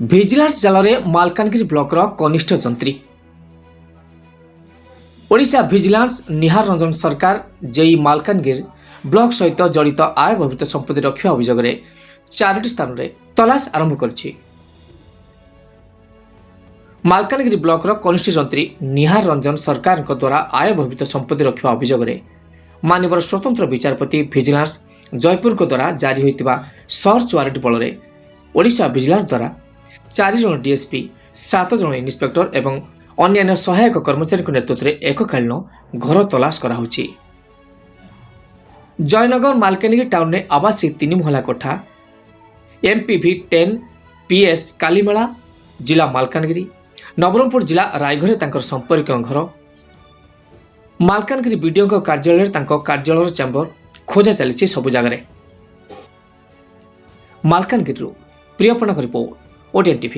Vigilance ଜାଲରେ ମାଲକାନଗିରି ବ୍ଲକର କନିଷ୍ଠ ଯନ୍ତ୍ରୀ। ଓଡ଼ିଶା ଭିଜିଲାନ୍ସ ନିହାର ରଞ୍ଜନ ସରକାର ଜେଇ ମାଲକାନଗିରି ବ୍ଲକ ସହିତ ଜଡ଼ିତ ଆୟ ବହିର୍ଭୂତ ସମ୍ପତ୍ତି ରଖିବା ଅଭିଯୋଗରେ 4ଟି ସ୍ଥାନରେ ତଲାସ ଆରମ୍ଭ କରିଛି। ମାଲକାନଗିରି ବ୍ଲକର କନିଷ୍ଠ ଯନ୍ତ୍ରୀ ନିହାର ରଞ୍ଜନ ସରକାରଙ୍କ ଦ୍ୱାରା ଆୟ ବହିର୍ଭୂତ ସମ୍ପତ୍ତି ରଖିବା ଅଭିଯୋଗରେ ମାନ୍ୟବର ସ୍ୱତନ୍ତ୍ର ବିଚାରପତି ଭିଜିଲାନ୍ସ ଜୟପୁରଙ୍କ ଦ୍ୱାରା ଜାରି ହୋଇଥିବା ସର୍ଚ୍ଚ ୱାରେଣ୍ଟ ବଳରେ ଓଡ଼ିଶା ଭିଜିଲାନ୍ସ ଦ୍ୱାରା 4 ଜଣ ଡିଏସ୍ପି 7 ଜଣ ଇନ୍ସପେକ୍ଟର ଏବଂ ଅନ୍ୟାନ୍ୟ ସହାୟକ କର୍ମଚାରୀଙ୍କ ନେତୃତ୍ୱରେ ଏକକାଳୀନ ଘର ତଲାସ କରାଯାଉଛି। ଜୟନଗର ମାଲକାନଗିରି ଟାଉନରେ ଆବାସିକ 3 ମହଲା କୋଠା MPV 10 PS କାଲିମେଳା ଜିଲ୍ଲା ମାଲକାନଗିରି, ନବରଙ୍ଗପୁର ଜିଲ୍ଲା ରାୟଘରେ ତାଙ୍କର ସମ୍ପର୍କୀୟ ଘର, ମାଲକାନଗିରି ବିଡିଓଙ୍କ କାର୍ଯ୍ୟାଳୟରେ ତାଙ୍କ କାର୍ଯ୍ୟାଳୟର ଚାମ୍ବର ଖୋଜା ଚାଲିଛି ସବୁ ଜାଗାରେ। ମାଲକାନଗିରିରୁ ପ୍ରିୟପଣାଙ୍କ ରିପୋର୍ଟ, OTN TV।